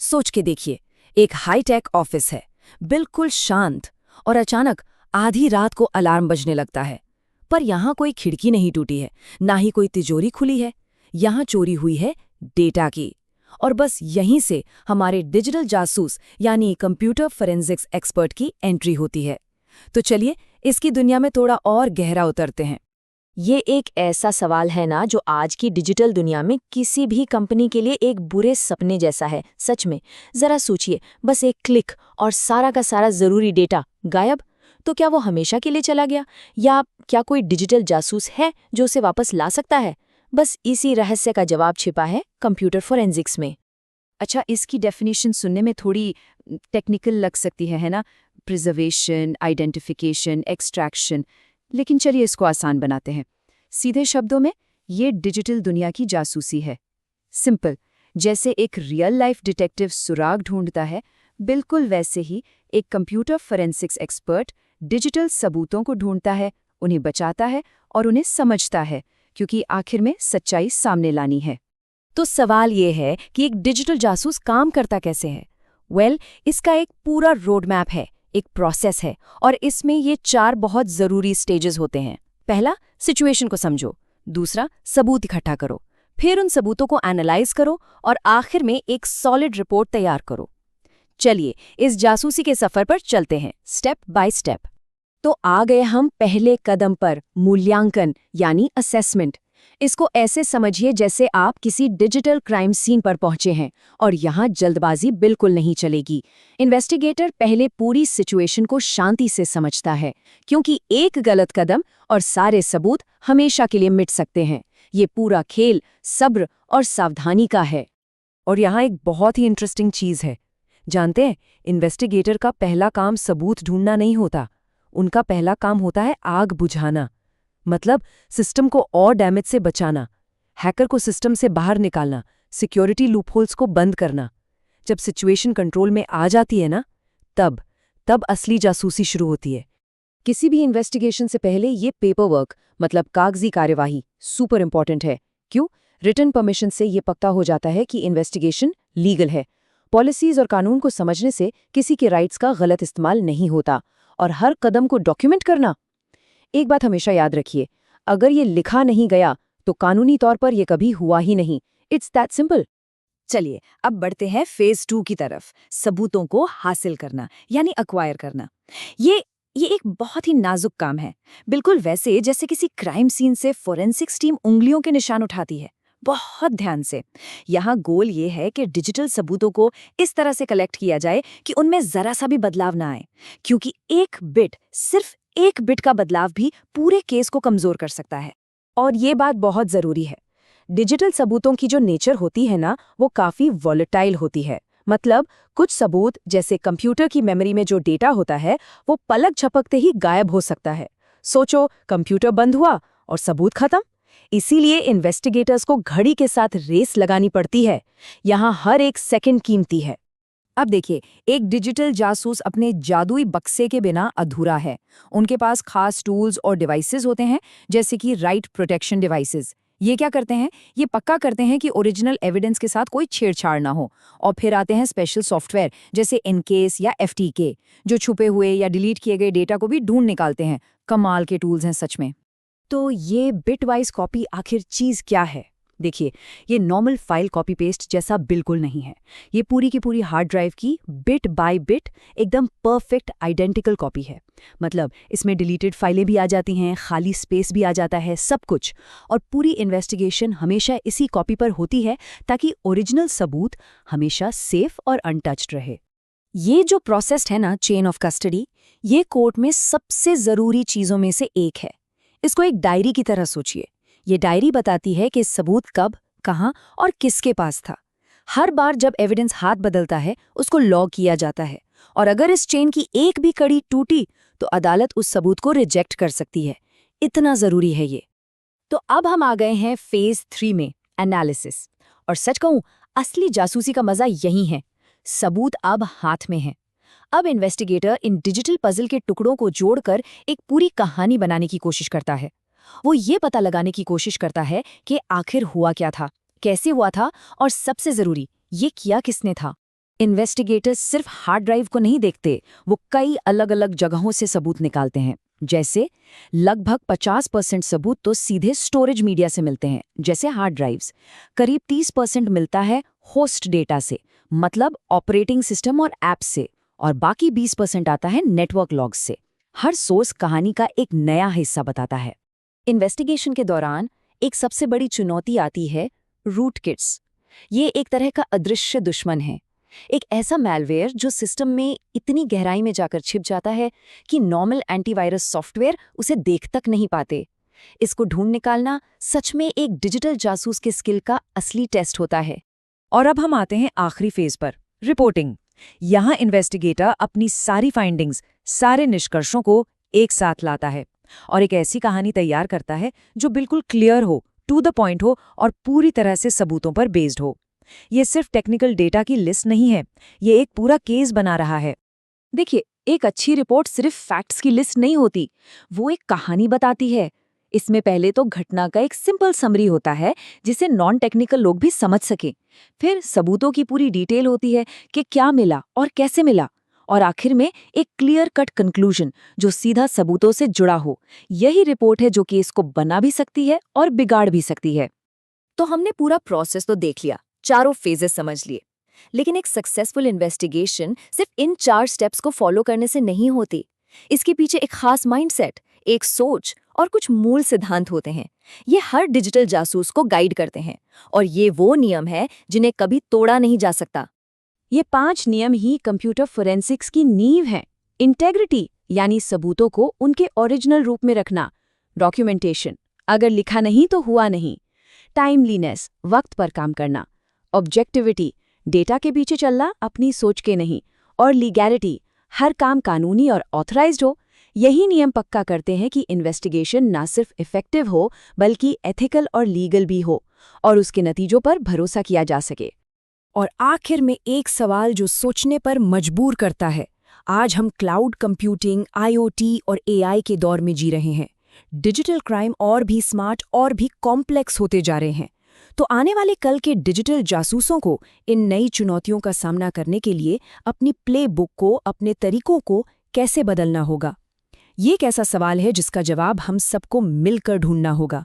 सोच के देखिए, एक हाईटेक ऑफिस है, बिल्कुल शांत, और अचानक आधी रात को अलार्म बजने लगता है। पर यहाँ कोई खिड़की नहीं टूटी है, ना ही कोई तिजोरी खुली है। यहाँ चोरी हुई है डेटा की। और बस यहीं से हमारे डिजिटल जासूस यानी कंप्यूटर फोरेंसिक्स एक्सपर्ट की एंट्री होती है। तो चलिए इसकी दुनिया में थोड़ा और गहरा उतरते हैं। ये एक ऐसा सवाल है ना जो आज की डिजिटल दुनिया में किसी भी कंपनी के लिए एक बुरे सपने जैसा है। सच में, जरा सोचिए, बस एक क्लिक और सारा का सारा जरूरी डेटा गायब। तो क्या वो हमेशा के लिए चला गया, या क्या कोई डिजिटल जासूस है जो उसे वापस ला सकता है? बस इसी रहस्य का जवाब छिपा है कंप्यूटर फोरेंसिक्स में। अच्छा, इसकी डेफिनेशन सुनने में थोड़ी टेक्निकल लग सकती है ना? Preservation, identification, extraction. लेकिन चलिए इसको आसान बनाते हैं। सीधे शब्दों में, ये डिजिटल दुनिया की जासूसी है। सिंपल, जैसे एक रियल लाइफ डिटेक्टिव सुराग ढूंढता है, बिल्कुल वैसे ही एक कंप्यूटर फोरेंसिक्स एक्सपर्ट डिजिटल सबूतों को ढूंढता है, उन्हें बचाता है और उन्हें समझता है, क्योंकि आखिर में सच्चाई सामने लानी है। तो सवाल ये है कि एक डिजिटल जासूस काम करता कैसे है? इसका एक पूरा रोड मैप है, एक प्रोसेस है, और इसमें ये 4 बहुत जरूरी स्टेजेस होते हैं। पहला, सिचुएशन को समझो। दूसरा, सबूत इकट्ठा करो। फिर उन सबूतों को एनालाइज करो और आखिर में एक सॉलिड रिपोर्ट तैयार करो। चलिए इस जासूसी के सफर पर चलते हैं, स्टेप बाय स्टेप। तो आ गए हम पहले कदम पर, मूल्यांकन यानी असेसमेंट। इसको ऐसे समझिए जैसे आप किसी डिजिटल क्राइम सीन पर पहुंचे हैं, और यहाँ जल्दबाजी बिल्कुल नहीं चलेगी। इन्वेस्टिगेटर पहले पूरी सिचुएशन को शांति से समझता है, क्योंकि एक गलत कदम और सारे सबूत हमेशा के लिए मिट सकते हैं। ये पूरा खेल सब्र और सावधानी का है। और यहाँ एक बहुत ही इंटरेस्टिंग चीज है। जानते हैं, इन्वेस्टिगेटर का पहला काम सबूत ढूंढना नहीं होता। उनका पहला काम होता है आग बुझाना, मतलब सिस्टम को और डैमेज से बचाना, हैकर को सिस्टम से बाहर निकालना, सिक्योरिटी लूपहोल्स को बंद करना। जब सिचुएशन कंट्रोल में आ जाती है ना, तब असली जासूसी शुरू होती है। किसी भी इन्वेस्टिगेशन से पहले ये पेपर वर्क, मतलब कागजी कार्यवाही, सुपर इंपॉर्टेंट है। क्यों? रिटन परमिशन से ये पक्का हो जाता है कि इन्वेस्टिगेशन लीगल है। पॉलिसीज और कानून को समझने से किसी के राइट्स का गलत इस्तेमाल नहीं होता। और हर कदम को डॉक्यूमेंट करना। एक बात हमेशा याद रखिए, अगर ये लिखा नहीं गया तो कानूनी तौर पर यह कभी हुआ ही नहीं। It's that simple. चलिए अब बढ़ते हैं फेज 2 की तरफ, सबूतों को हासिल करना यानी अक्वायर करना। ये एक बहुत ही नाजुक काम है, बिल्कुल वैसे जैसे किसी क्राइम सीन से फोरेंसिक्स टीम उंगलियों के निशान उठाती है। बहुत ध्यान से। यहाँ गोल ये है कि डिजिटल सबूतों को इस तरह से कलेक्ट किया जाए कि उनमें जरा सा भी बदलाव ना आए, क्योंकि सिर्फ एक बिट का बदलाव भी पूरे केस को कमजोर कर सकता है। और ये बात बहुत जरूरी है, डिजिटल सबूतों की जो नेचर होती है ना, वो काफी वॉलेटाइल होती है। मतलब कुछ सबूत, जैसे कंप्यूटर की मेमोरी में जो डेटा होता है, वो पलक झपकते ही गायब हो सकता है। सोचो, कंप्यूटर बंद हुआ और सबूत खत्म। इसीलिए इन्वेस्टिगेटर्स को घड़ी के साथ रेस लगानी पड़ती है। यहाँ हर एक सेकंड कीमती है। अब देखिए, एक डिजिटल जासूस अपने जादुई बक्से के बिना अधूरा है। उनके पास खास टूल्स और डिवाइसेस होते हैं, जैसे कि राइट प्रोटेक्शन डिवाइसेस। ये क्या करते हैं? ये पक्का करते हैं कि ओरिजिनल एविडेंस के साथ कोई छेड़छाड़ ना हो। और फिर आते हैं स्पेशल सॉफ्टवेयर जैसे एनकेस या एफटीके, जो छुपे हुए या डिलीट किए गए डेटा को भी ढूंढ निकालते हैं। कमाल के टूल्स हैं सच में। तो ये बिटवाइज कॉपी आखिर चीज क्या है? देखिए, ये नॉर्मल फाइल कॉपी पेस्ट जैसा बिल्कुल नहीं है। ये पूरी की पूरी हार्ड ड्राइव की बिट बाय बिट एकदम परफेक्ट आइडेंटिकल कॉपी है। मतलब इसमें डिलीटेड फाइलें भी आ जाती हैं, खाली स्पेस भी आ जाता है, सब कुछ। और पूरी इन्वेस्टिगेशन हमेशा इसी कॉपी पर होती है, ताकि ओरिजिनल सबूत हमेशा सेफ और अनटच्ड रहे। ये जो प्रोसेस है ना, चेन ऑफ कस्टडी, ये कोर्ट में सबसे जरूरी चीजों में से एक है। इसको एक डायरी की तरह सोचिए। ये डायरी बताती है कि सबूत कब, कहाँ और किसके पास था। हर बार जब एविडेंस हाथ बदलता है, उसको लॉग किया जाता है। और अगर इस चेन की एक भी कड़ी टूटी, तो अदालत उस सबूत को रिजेक्ट कर सकती है। इतना जरूरी है ये। तो अब हम आ गए हैं फेज 3 में, एनालिसिस। और सच कहूं, असली जासूसी का मजा यही है। सबूत अब हाथ में है। अब इन्वेस्टिगेटर इन डिजिटल पजल के टुकड़ों को जोड़कर एक पूरी कहानी बनाने की कोशिश करता है। वो ये पता लगाने की कोशिश करता है कि आखिर हुआ क्या था, कैसे हुआ था, और सबसे जरूरी, ये किया किसने था। इन्वेस्टिगेटर्स सिर्फ हार्ड ड्राइव को नहीं देखते, वो कई अलग अलग जगहों से सबूत निकालते हैं। जैसे लगभग 50% सबूत तो सीधे स्टोरेज मीडिया से मिलते हैं, जैसे हार्ड ड्राइव्स। करीब 30% मिलता है होस्ट डेटा से, मतलब ऑपरेटिंग सिस्टम और ऐप्स से, और बाकी 20% आता है नेटवर्क लॉग्स से। हर सोर्स कहानी का एक नया हिस्सा बताता है। इन्वेस्टिगेशन के दौरान एक सबसे बड़ी चुनौती आती है रूटकिट्स। ये एक तरह का अदृश्य दुश्मन है, एक ऐसा मैलवेयर जो सिस्टम में इतनी गहराई में जाकर छिप जाता है कि नॉर्मल एंटीवायरस सॉफ्टवेयर उसे देख तक नहीं पाते। इसको ढूंढ निकालना सच में एक डिजिटल जासूस के स्किल का असली टेस्ट होता है। और अब हम आते हैं आखिरी फेज पर, रिपोर्टिंग। यहाँ इन्वेस्टिगेटर अपनी सारी फाइंडिंग्स, सारे निष्कर्षों को एक साथ लाता है और एक ऐसी कहानी तैयार करता है जो बिल्कुल क्लियर हो, टू द पॉइंट हो और पूरी तरह से सबूतों पर बेस्ड हो। ये सिर्फ टेक्निकल डेटा की लिस्ट नहीं है, ये एक पूरा केस बना रहा है। देखिए, एक अच्छी रिपोर्ट सिर्फ फैक्ट्स की लिस्ट नहीं होती, वो एक कहानी बताती है। इसमें पहले तो घटना का एक सिंपल समरी होता है जिसे नॉन टेक्निकल लोग भी समझ सकें। फिर सबूतों की पूरी डिटेल होती है कि क्या मिला और कैसे मिला, और आखिर में एक क्लियर कट कंक्लूजन जो सीधा सबूतों से जुड़ा हो। यही रिपोर्ट है जो केस को बना भी सकती है और बिगाड़ भी सकती है। तो हमने पूरा प्रोसेस तो देख लिया, चारों फेजेस समझ लिए, लेकिन एक सक्सेसफुल इन्वेस्टिगेशन सिर्फ इन 4 स्टेप्स को फॉलो करने से नहीं होती। इसके पीछे एक खास माइंडसेट, एक सोच और कुछ मूल सिद्धांत होते हैं। ये हर डिजिटल जासूस को गाइड करते हैं, और ये वो नियम है जिन्हें कभी तोड़ा नहीं जा सकता। ये 5 नियम ही कंप्यूटर फोरेंसिक्स की नींव हैं। इंटेग्रिटी यानी सबूतों को उनके ओरिजिनल रूप में रखना, डॉक्यूमेंटेशन, अगर लिखा नहीं तो हुआ नहीं, टाइमलीनेस, वक्त पर काम करना, ऑब्जेक्टिविटी, डेटा के पीछे चलना अपनी सोच के नहीं, और लीगैलिटी, हर काम कानूनी और ऑथराइज्ड हो। यही नियम पक्का करते हैं कि इन्वेस्टिगेशन ना सिर्फ इफेक्टिव हो बल्कि एथिकल और लीगल भी हो, और उसके नतीजों पर भरोसा किया जा सके। और आखिर में एक सवाल जो सोचने पर मजबूर करता है। आज हम क्लाउड कंप्यूटिंग, आईओटी और एआई के दौर में जी रहे हैं। डिजिटल क्राइम और भी स्मार्ट और भी कॉम्प्लेक्स होते जा रहे हैं। तो आने वाले कल के डिजिटल जासूसों को इन नई चुनौतियों का सामना करने के लिए अपनी प्लेबुक को, अपने तरीकों को कैसे बदलना होगा? ये एक ऐसा सवाल है जिसका जवाब हम सबको मिलकर ढूंढना होगा।